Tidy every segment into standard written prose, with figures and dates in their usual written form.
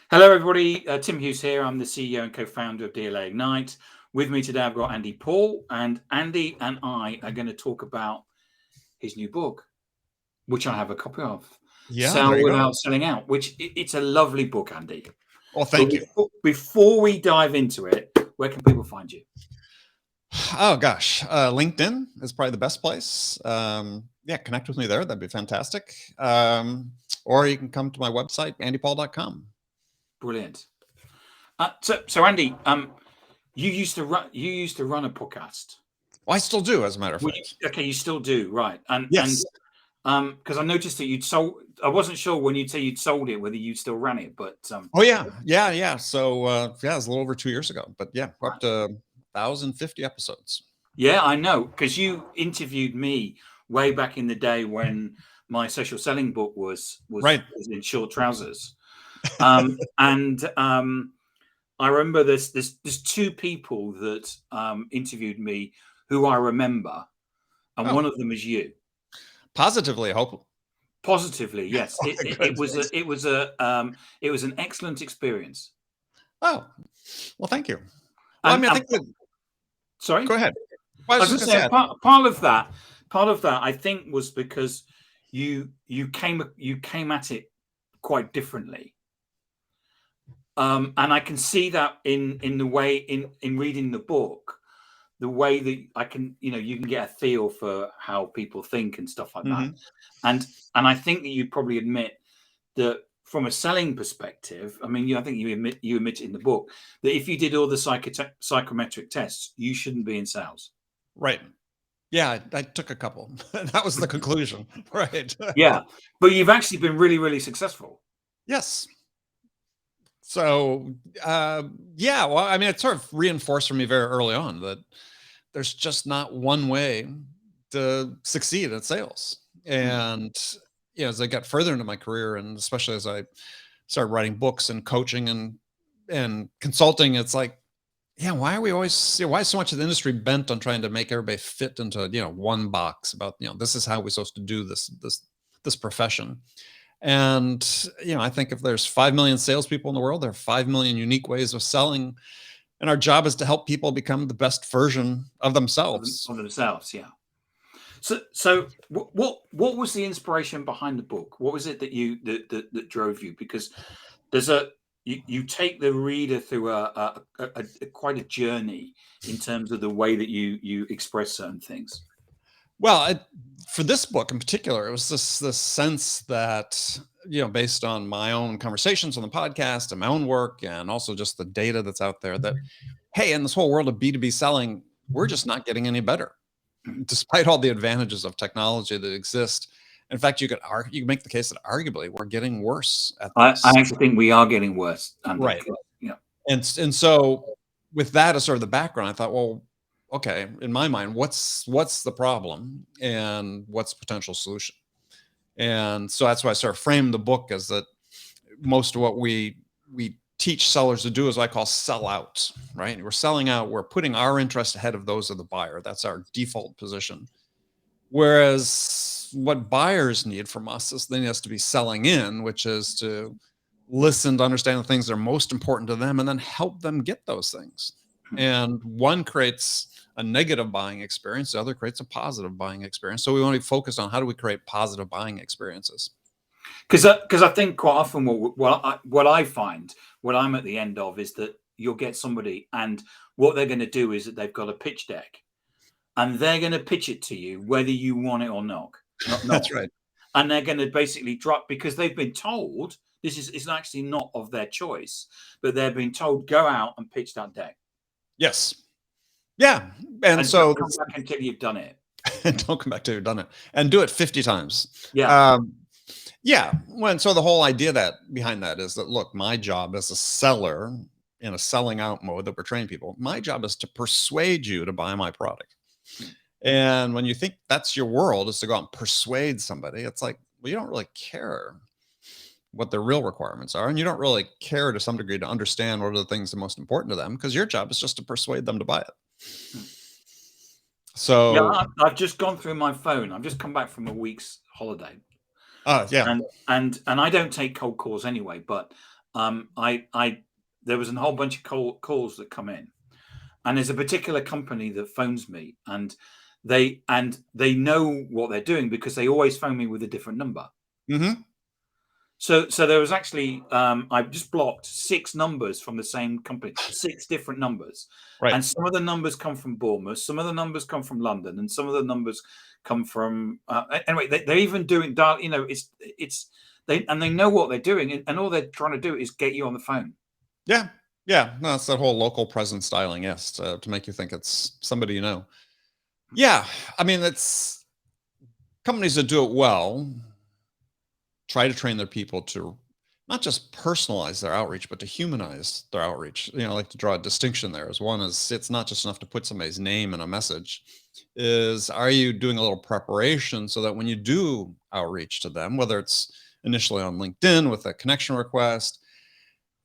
Hello, everybody. Tim Hughes here. I'm the CEO and co-founder of DLA Ignite. With me today, I've got Andy Paul, and Andy and I are going to talk about his new book, which I have a copy of, Yeah, there Sell you go. Without Selling Out, which it's a lovely book, Andy. Well, But thank you. before we dive into it, where can people find you? Oh gosh, LinkedIn is probably the best place. Yeah, connect with me there. That'd be fantastic. Or you can come to my website, andypaul.com. Brilliant. So Andy, you used to run a podcast. Well, I still do, as a matter of Well, fact. okay, you still do, right? And Yes. because I noticed that you'd sold. I wasn't sure when you'd say you'd sold it whether you still ran it, but Oh yeah. So yeah, it was a little over 2 years ago. But yeah, we're up to 1,050 episodes. yeah, I know, because you interviewed me way back in the day when my social selling book was Right. in short trousers, and I remember there's two people that interviewed me who I remember, and Oh, one of them is you. positively, I hope. Positively, yes. Oh, It good. was it was an excellent experience. Oh, well, thank you. Well, I And, mean, I and think that. sorry, Go ahead. Well, I I was was just going gonna to say say. part of that I think was because you came at it quite differently, and I can see that in the way in reading the book, the way that I can you can get a feel for how people think and stuff like that, Mhm. and I think that you probably admit that from a selling perspective, I mean, I think you admit it in the book that if you did all the psychometric tests, you shouldn't be in sales. Right. Yeah, I took a couple. That was the conclusion. Right. Yeah, but you've actually been really, really successful. Yes. So, yeah, well, I mean, it sort of reinforced for me very early on that there's just not one way to succeed at sales. Mm. And, as I got further into my career, and especially as I started writing books and coaching and consulting, it's like, yeah, why are we always, why is so much of the industry bent on trying to make everybody fit into, one box about, this is how we're supposed to do this profession. And, I think if there's 5 million salespeople in the world, there are 5 million unique ways of selling. And our job is to help people become the best version of themselves. Of themselves, yeah. So what was the inspiration behind the book? What was it that that drove you? Because there's you take the reader through a quite a journey in terms of the way that you express certain things. Well, for this book in particular, it was this sense that, based on my own conversations on the podcast and my own work, and also just the data that's out there, that, hey, in this whole world of B2B selling, we're just not getting any better, despite all the advantages of technology that exist. In fact, you could make the case that arguably we're getting worse at I this. actually think we are getting worse, Andy. Right. Yeah. And so with that as sort of the background, I thought, well, okay, in my mind, what's the problem and what's the potential solution? And so that's why I sort of framed the book as that most of what we teach sellers to do is what I call sell out, right? We're selling out, we're putting our interest ahead of those of the buyer. That's our default position. Whereas what buyers need from us is they need us to be selling in, which is to listen to understand the things that are most important to them and then help them get those things. And one creates a negative buying experience, the other creates a positive buying experience. So we want to be focused on how do we create positive buying experiences. Because I think quite often what I find, what I'm at the end of, is that you'll get somebody and what they're going to do is that they've got a pitch deck and they're going to pitch it to you whether you want it or not. That's right. And they're going to basically drop because they've been told it's actually not of their choice, but they're being told go out and pitch that deck. Yes. Yeah. And so don't come back until you've done it. don't come back till you've done it and do it 50 times. Yeah. Yeah. So the whole idea behind that is that, look, my job as a seller in a selling out mode that we're training people, my job is to persuade you to buy my product. And when you think that's your world is to go out and persuade somebody, it's like, well, you don't really care what their real requirements are. And you don't really care to some degree to understand what are the things that are most important to them, because your job is just to persuade them to buy it. So yeah, I've just gone through my phone. I've just come back from a week's holiday. yeah. And I don't take cold calls anyway, but there was a whole bunch of calls that come in, and there's a particular company that phones me, and they know what they're doing because they always phone me with a different number. Mm-hmm. So there was actually I've just blocked 6 numbers from the same company, 6 different numbers, Right. and some of the numbers come from Bournemouth, some of the numbers come from London, and some of the numbers come from anyway. They're even doing dial. You know, it's they know what they're doing, and all they're trying to do is get you on the phone. Yeah. Yeah. No, it's that whole local presence styling, yes, to make you think it's somebody you know. Yeah. I mean, it's companies that do it well try to train their people to not just personalize their outreach, but to humanize their outreach. You know, I like to draw a distinction there. As one is, it's not just enough to put somebody's name in a message. Is, are you doing a little preparation so that when you do outreach to them, whether it's initially on LinkedIn with a connection request,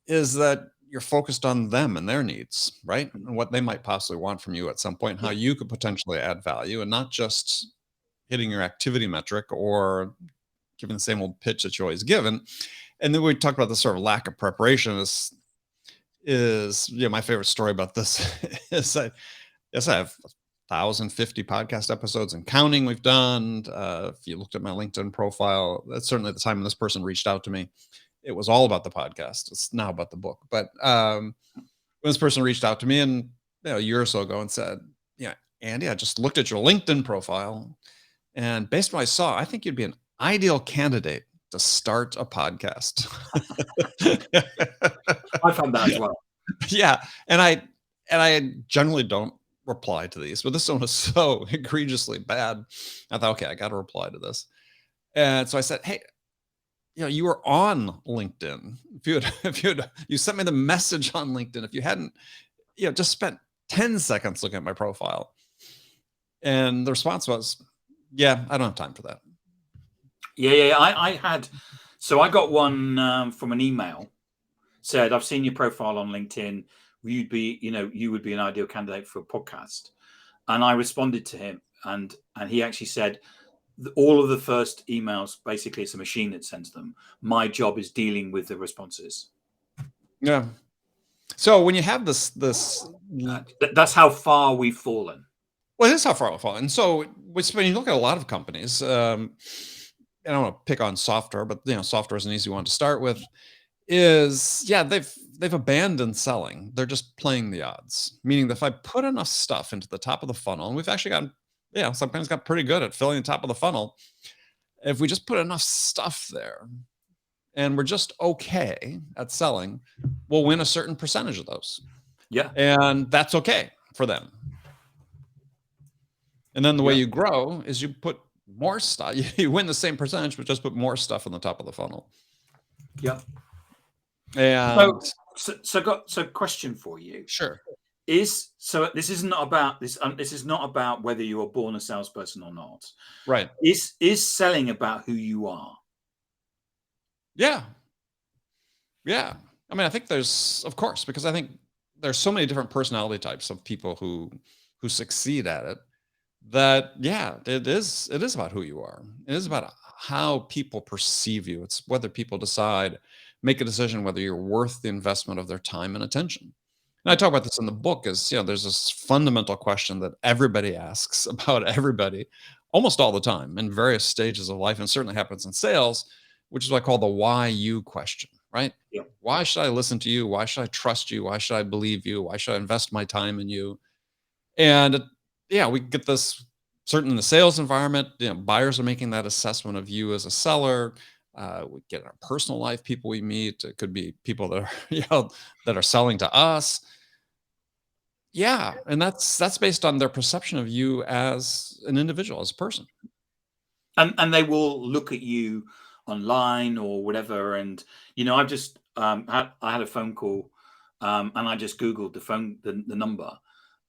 is that you're focused on them and their needs, right? And what they might possibly want from you at some point, how you could potentially add value, and not just hitting your activity metric or giving the same old pitch that you always given. And then we talked about the sort of lack of preparation is my favorite story about this is I have 1,050 podcast episodes and counting we've done. If you looked at my LinkedIn profile, that's certainly at the time when this person reached out to me, it was all about the podcast. It's now about the book. But when this person reached out to me and a year or so ago and said, yeah, Andy, I just looked at your LinkedIn profile, and based on what I saw, I think you'd be an ideal candidate to start a podcast. I found that as well. Yeah. And I generally don't reply to these, but this one was so egregiously bad. I thought, okay, I got to reply to this. And so I said, hey, you were on LinkedIn. If you sent me the message on LinkedIn, if you hadn't, just spent 10 seconds looking at my profile. And the response was, yeah, I don't have time for that. Yeah. I got one from an email, said, I've seen your profile on LinkedIn. You would be an ideal candidate for a podcast. And I responded to him, and he actually said, all of the first emails, basically it's a machine that sends them. My job is dealing with the responses. Yeah. So when you have this, that's how far we've fallen. Well, it is how far we've fallen. And so when you look at a lot of companies, and I don't want to pick on software, but software is an easy one to start with. They've abandoned selling. They're just playing the odds. Meaning that if I put enough stuff into the top of the funnel, and we've actually gotten, some companies got pretty good at filling the top of the funnel. If we just put enough stuff there, and we're just okay at selling, we'll win a certain percentage of those. Yeah. And that's okay for them. And then the way you grow is you put more stuff. You win the same percentage, but just put more stuff on the top of the funnel. Yeah. And so question for you. Sure. This is not about this. This is not about whether you were born a salesperson or not. Right. Is selling about who you are? Yeah. Yeah. I mean, I think there's, of course, because I think there's so many different personality types of people who succeed at it, that it is about who you are. It is about how people perceive you. It's whether people make a decision whether you're worth the investment of their time and attention. And I talk about this in the book, is there's this fundamental question that everybody asks about everybody almost all the time in various stages of life, and certainly happens in sales, which is what I call the why you question, right? Yeah. Why should I listen to you? Why should I trust you? Why should I believe you? Why should I invest my time in you? And we get this, certainly in the sales environment, buyers are making that assessment of you as a seller. We get in our personal life, people we meet. It could be people that are, that are selling to us. Yeah. And that's based on their perception of you as an individual, as a person. And they will look at you online or whatever. And, I've just, I had a phone call, and I just Googled the number.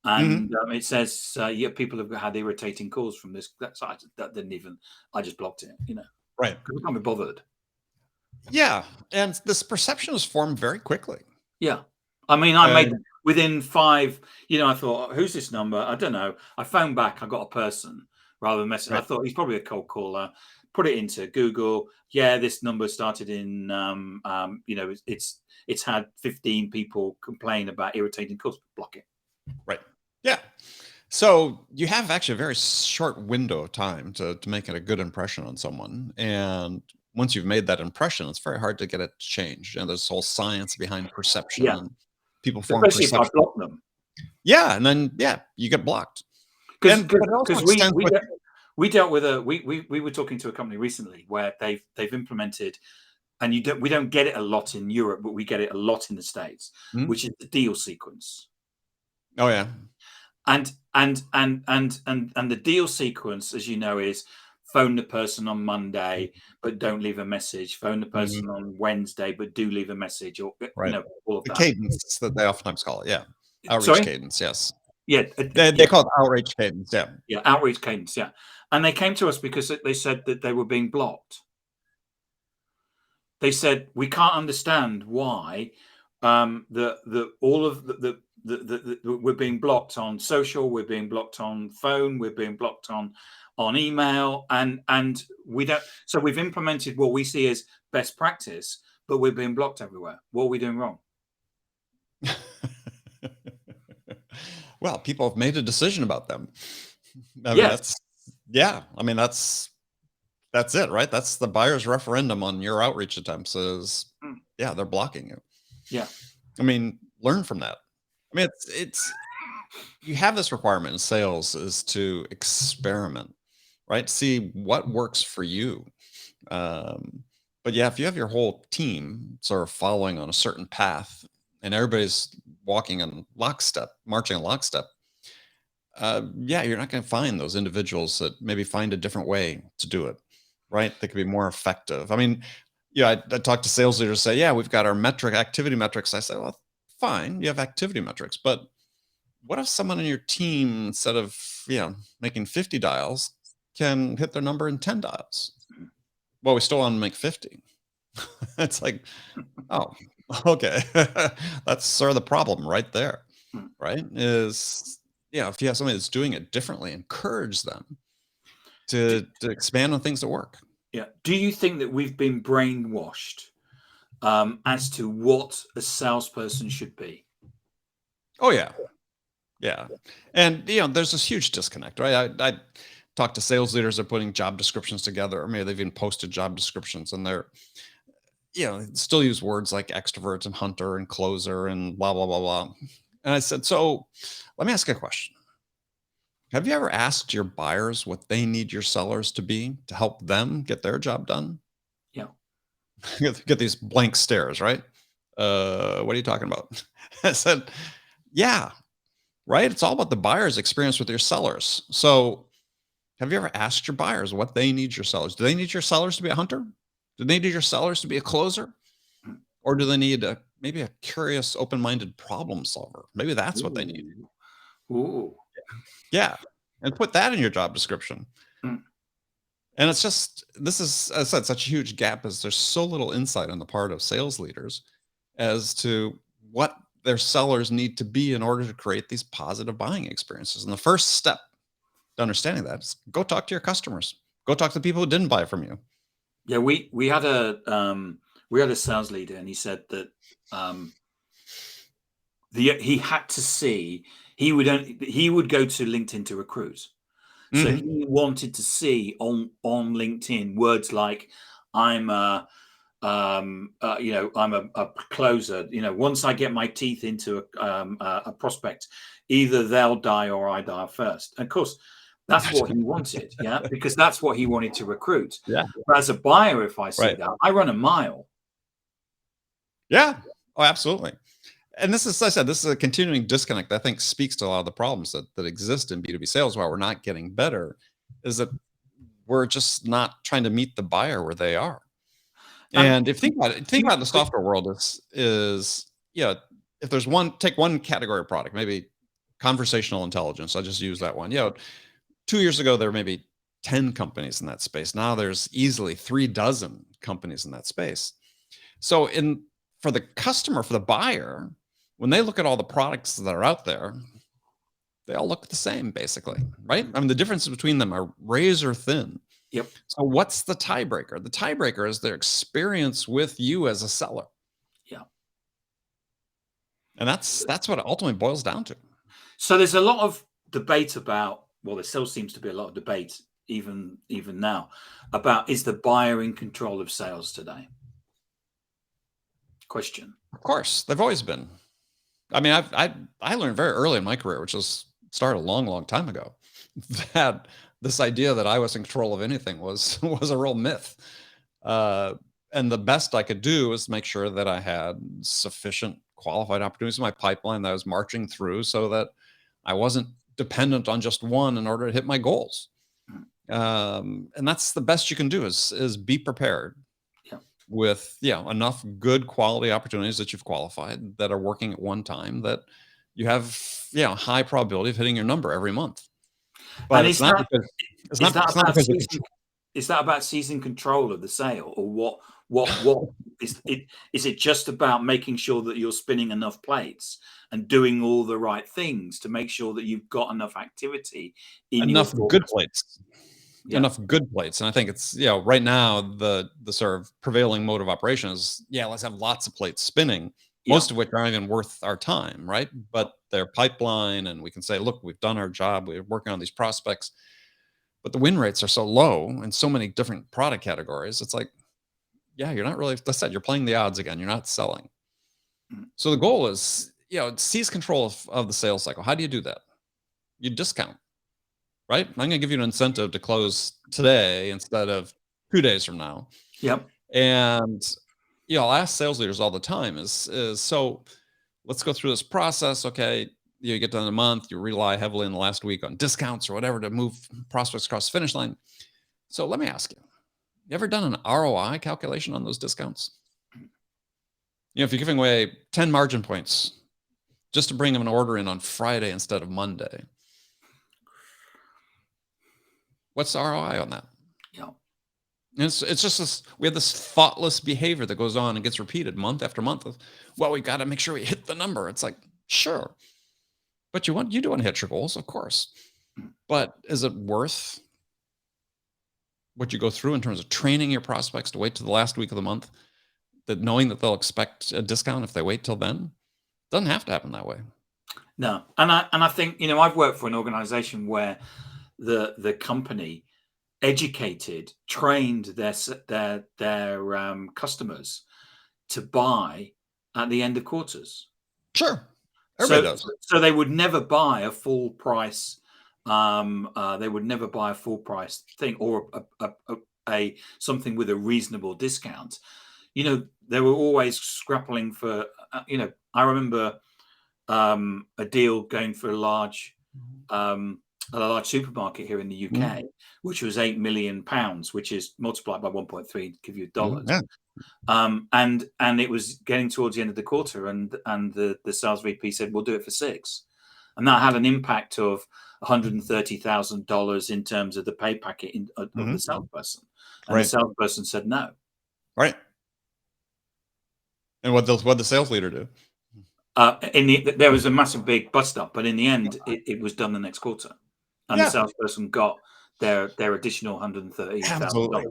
And it says, people have had irritating calls from that site. That didn't even, I just blocked it, Right. I can't be bothered. Yeah. And this perception is formed very quickly. Yeah. I mean, I made within 5, I thought, who's this number? I don't know. I phoned back, I got a person rather than message. Right. I thought he's probably a cold caller. put it into Google. Yeah, this number started in, it's had 15 people complain about irritating calls. Block it. Right. Yeah. So you have actually a very short window of time to make it a good impression on someone. And once you've made that impression, it's very hard to get it changed. And there's this whole science behind perception Yeah, and people form especially if I perception. block them. Yeah. And then, yeah, you get blocked. Because And but it also extends with, we dealt with we were talking to a company recently where they've implemented, and we don't get it a lot in Europe, but we get it a lot in the States, which is the deal sequence. oh yeah. And the deal sequence, as you know, is phone the person on Monday, but don't leave a message. Phone the person on Wednesday, but do leave a message, or Right. all of The that. cadence that they oftentimes call it. Yeah. Outreach Sorry? cadence. Yes. Yeah, They call it outreach cadence. Yeah. yeah, outreach cadence. Yeah, and they came to us because they said that they were being blocked. They said we can't understand why all of we're being blocked on social, we're being blocked on phone, we're being blocked on email, and we don't. So we've implemented what we see as best practice, but we're being blocked everywhere. What are we doing wrong? Well, people have made a decision about them. I mean, Yes. that's it, right? That's the buyer's referendum on your outreach attempts is, yeah, they're blocking you. Yeah. I mean, learn from that. I mean, it's you have this requirement in sales is to experiment, right? See what works for you. But yeah, if you have your whole team sort of following on a certain path and everybody's walking in lockstep, marching in lockstep, yeah, you're not going to find those individuals that maybe find a different way to do it, right? They could be more effective. I mean, yeah, I talked to sales leaders say, yeah, we've got our activity metrics. I say, well, fine, you have activity metrics, but what if someone in your team, instead of, making 50 dials, can hit their number in 10 dials? Well, we still want to make 50. It's like, oh, okay. That's sort of the problem right there, right? Is, if you have somebody that's doing it differently, encourage them to expand on things that work. Yeah. Do you think that we've been brainwashed as to what a salesperson should be? Oh, yeah. Yeah. And, there's this huge disconnect, right? I talk to sales leaders that are putting job descriptions together, or maybe they've even posted job descriptions and they're, still use words like extrovert and hunter and closer and blah, blah, blah, blah. And I said, so let me ask you a question. Have you ever asked your buyers what they need your sellers to be to help them get their job done? Yeah. Get these blank stares, right? What are you talking about? I said, yeah, right. It's all about the buyer's experience with your sellers. So have you ever asked your buyers what they need your sellers? Do they need your sellers to be a hunter? Do they need your sellers to be a closer? Or do they need maybe a curious, open-minded problem solver? Maybe that's what they need. Ooh. Yeah. And put that in your job description. Mm. And it's just, this is, as I said, such a huge gap as there's so little insight on the part of sales leaders as to what their sellers need to be in order to create these positive buying experiences. And the first step to understanding that is go talk to your customers. Go talk to the people who didn't buy from you. Yeah, we had a sales leader, and he said that he had to see he would go to LinkedIn to recruit. So he wanted to see on LinkedIn words like I'm I'm a closer. Once I get my teeth into a prospect, either they'll die or I die first. And of course, that's what he wanted, yeah, because that's what he wanted to recruit. Yeah. But as a buyer, if I see Right. that, I run a mile. Yeah. Oh, absolutely. And this is, as I said, this is a continuing disconnect that I think speaks to a lot of the problems that exist in B2B sales, why we're not getting better, is that we're just not trying to meet the buyer where they are. And if you think about it, think about the software world is if there's take one category of product, maybe conversational intelligence. I'll just use that one. 2 years ago, there were maybe 10 companies in that space. Now there's easily 36 companies in that space. So for the customer, for the buyer, when they look at all the products that are out there, they all look the same, basically, right? I mean, the differences between them are razor thin. Yep. So what's the tiebreaker? The tiebreaker is their experience with you as a seller. Yeah. And that's what it ultimately boils down to. So there's a lot of debate about, well, there still seems to be a lot of debate even now about, is the buyer in control of sales today? Question. Of course, they've always been. I mean, I learned very early in my career, which was started a long, long time ago, that this idea that I was in control of anything was was a real myth. Uh, and the best I could do was make sure that I had sufficient qualified opportunities in my pipeline that I was marching through, so that I wasn't dependent on just one in order to hit my goals. And that's the best you can do is be prepared Yeah. with enough good quality opportunities that you've qualified that are working at one time, that you have high probability of hitting your number every month. But And it's not because is that it's not about because of seizing, is that about seizing control of the sale, or what is it? Is it just about making sure that you're spinning enough plates and doing all the right things to make sure that you've got enough activity in your enough good forecast? plates. Yeah. Enough good plates. And I think it's, right now the sort of prevailing mode of operation is, let's have lots of plates spinning, Yeah. most of which aren't even worth our time, right? But they're pipeline, and we can say, look, we've done our job, we're working on these prospects. But the win rates are so low in so many different product categories. It's like, you're not really, that's it, you're playing the odds again. You're not selling. Mm. So the goal is, seize control of the sales cycle. How do you do that? You discount, right? I'm going to give you an incentive to close today instead of 2 days from now. Yep. And I'll ask sales leaders all the time is so let's go through this process. Okay, you get done in a month, you rely heavily in the last week on discounts or whatever to move prospects across the finish line. So let me ask you, you ever done an ROI calculation on those discounts? If you're giving away 10 margin points just to bring them an order in on Friday instead of Monday, what's the ROI on that? Yeah. And it's just this, we have this thoughtless behavior that goes on and gets repeated month after month of, well, we got to make sure we hit the number. It's like, sure, but you do want to hit your goals, of course. But is it worth what you go through in terms of training your prospects to wait to the last week of the month, that knowing that they'll expect a discount if they wait till then? Doesn't have to happen that way. No. And I think, I've worked for an organization where the company educated, trained their customers to buy at the end of quarters. Sure. Everybody So does. so they would never buy a full price. They would never buy a full price thing, or a something with a reasonable discount. They were always scrapping for. I remember a deal going for a large supermarket here in the Mhm. UK, which was £8 million, which is multiplied by 1.3 to give you dollars. Yeah. And it was getting towards the end of the quarter, and the sales VP said, "We'll do it for 6," and that had an impact of $130,000 in terms of the pay packet of the Mhm. salesperson, and the Right. salesperson said no. Right. And what the sales leader do? There was a massive big bust up, but in the end, it was done the next quarter, and the Yeah, salesperson got their additional $130,000. absolutely.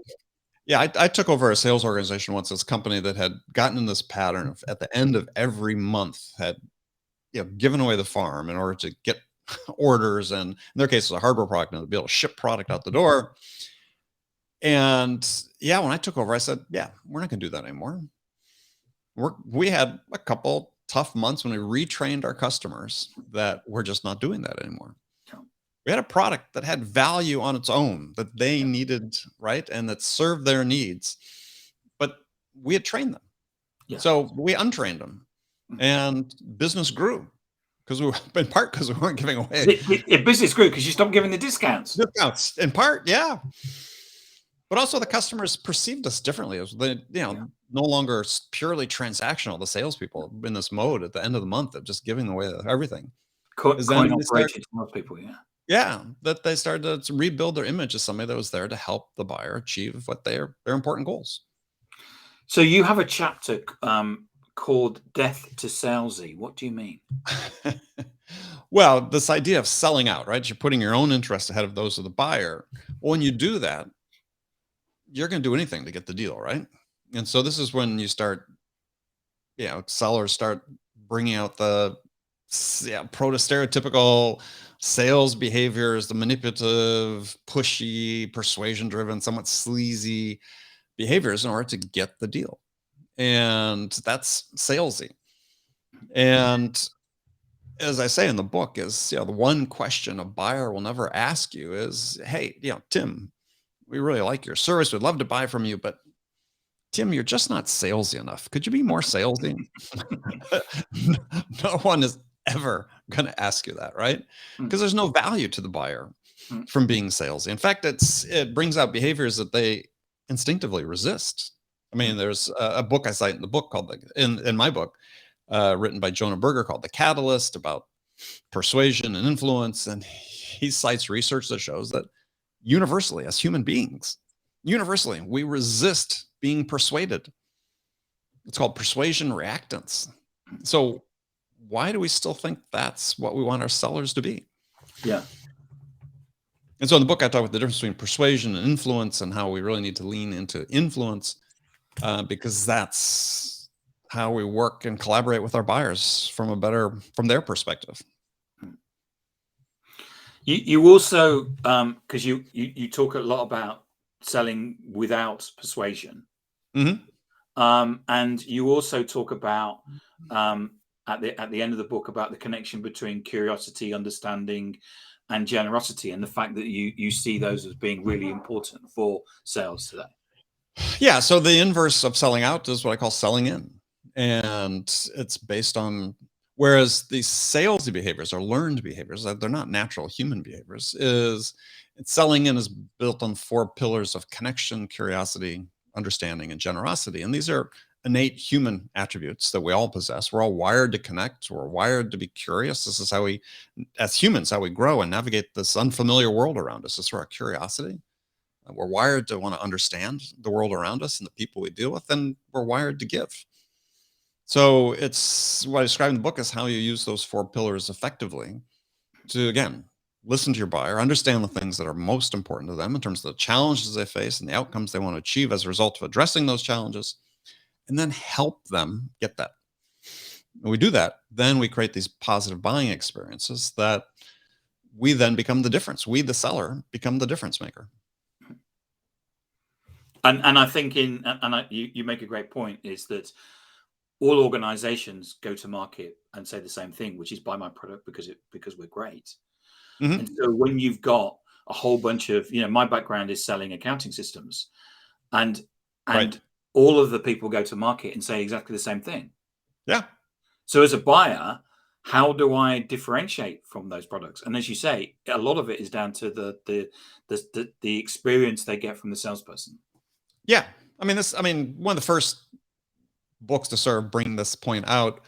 Yeah, I took over a sales organization once, this company that had gotten in this pattern of, at the end of every month, had given away the farm in order to get orders, and in their case, it was a hardware product, and to be able to ship product out the door. And when I took over, I said, "Yeah, we're not going to do that anymore." We had a couple tough months when we retrained our customers that we're just not doing that anymore. Yeah, We had a product that had value on its own that they yeah, needed, right, and that served their needs, but we had trained them. yeah. So we untrained them, Mm. and business grew because we were, in part because we weren't giving away The business grew because you stopped giving the discounts. discounts. In part, yeah, but also the customers perceived us differently. It was Yeah. no longer purely transactional. The salespeople in this mode at the end of the month of just giving away everything is Coin then they start, operated to most people, yeah. that they started to rebuild their image as somebody that was there to help the buyer achieve what their important goals. So you have a chapter called "Death to Salesy." What do you mean? Well, this idea of selling out, right? You're putting your own interest ahead of those of the buyer. Well, when you do that, you're going to do anything to get the deal, right? And so this is when you start, sellers start bringing out the proto-stereotypical sales behaviors, the manipulative, pushy, persuasion-driven, somewhat sleazy behaviors in order to get the deal. And that's salesy. And as I say in the book, is the one question a buyer will never ask you is, hey, Tim, we really like your service. We'd love to buy from you, but Tim, you're just not salesy enough. Could you be more salesy? No one is ever going to ask you that, right? Because there's no value to the buyer from being salesy. In fact, it brings out behaviors that they instinctively resist. I mean, there's a book I cite in the book called in my book, written by Jonah Berger, called The Catalyst, about persuasion and influence. And he cites research that shows that universally, as human beings, we resist being persuaded. It's called persuasion reactance. So why do we still think that's what we want our sellers to be? Yeah. And so in the book, I talk about the difference between persuasion and influence, and how we really need to lean into influence, because that's how we work and collaborate with our buyers from their perspective. You also, because you talk a lot about selling without persuasion. And you also talk about at the end of the book about the connection between curiosity, understanding, and generosity, and the fact that you see those as being really important for sales today. Yeah. So the inverse of selling out is what I call selling in, and it's based on, whereas these salesy behaviors are learned behaviors, they're not natural human behaviors. Selling in is built on 4 pillars of connection, curiosity, understanding, and generosity. And these are innate human attributes that we all possess. We're all wired to connect. We're wired to be curious. This is how we, as humans, how we grow and navigate this unfamiliar world around us. This is our curiosity. We're wired to want to understand the world around us and the people we deal with, and we're wired to give. So it's what I describe in the book is how you use those 4 pillars effectively to, again, listen to your buyer, understand the things that are most important to them in terms of the challenges they face and the outcomes they want to achieve as a result of addressing those challenges, and then help them get that. When we do that, then we create these positive buying experiences that we then become the difference. We, the seller, become the difference maker. And I think you make a great point, is that all organizations go to market and say the same thing, which is buy my product because we're great. And so when you've got a whole bunch of, my background is selling accounting systems, and Right. all of the people go to market and say exactly the same thing. Yeah. So as a buyer, how do I differentiate from those products? And as you say, a lot of it is down to the experience they get from the salesperson. Yeah. I mean, one of the first books to sort of bring this point out,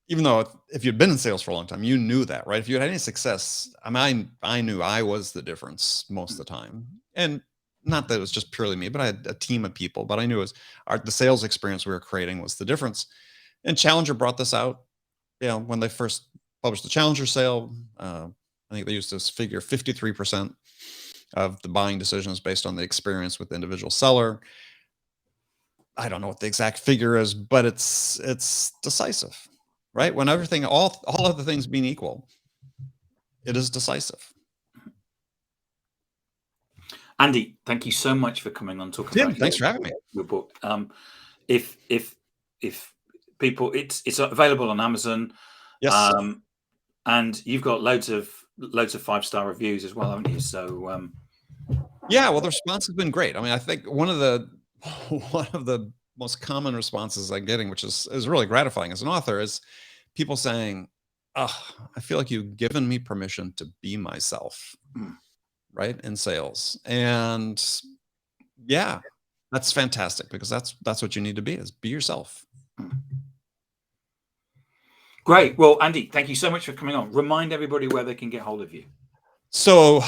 even though if you'd been in sales for a long time, you knew that, right? If you had any success, I knew I was the difference most of the time. And not that it was just purely me, but I had a team of people, but I knew it was the sales experience we were creating was the difference. And Challenger brought this out, when they first published the Challenger sale. I think they used this figure, 53% of the buying decisions based on the experience with the individual seller. I don't know what the exact figure is, but it's decisive, right? When everything, all other things being equal, it is decisive. Andy, thank you so much for coming on talking about Thanks for having me. Your book. If people, it's available on Amazon. Yes. And you've got loads of 5-star reviews as well, haven't you? So yeah, well, the response has been great. I mean, I think one of the most common responses I'm getting, which is really gratifying as an author, is people saying, "Oh, I feel like you've given me permission to be myself." Right, in sales. And yeah, that's fantastic, because that's what you need to be, is be yourself. Great. Well, Andy, thank you so much for coming on. Remind everybody where they can get hold of you. So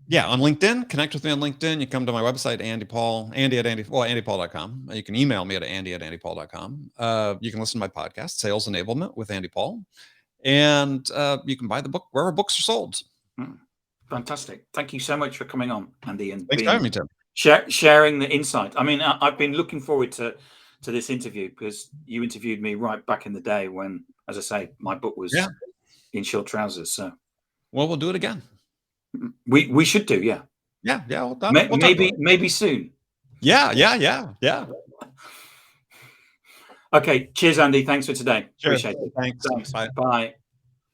yeah, on LinkedIn, connect with me on LinkedIn. You come to my website, andypaul.com. You can email me at andy@andypaul.com. You can listen to my podcast, Sales Enablement with Andy Paul, and you can buy the book wherever books are sold. Fantastic. Thank you so much for coming on, Andy. And thanks for having me, Tim. sharing the insight. I mean, I've been looking forward to this interview because you interviewed me right back in the day when, as I say, my book was in short trousers. So, well, we'll do it again. We should do, yeah. Yeah, we'll talk about it. Maybe soon. Yeah. Okay, cheers, Andy. Thanks for today. Sure. Appreciate it. Thanks. Thanks. Bye. Bye.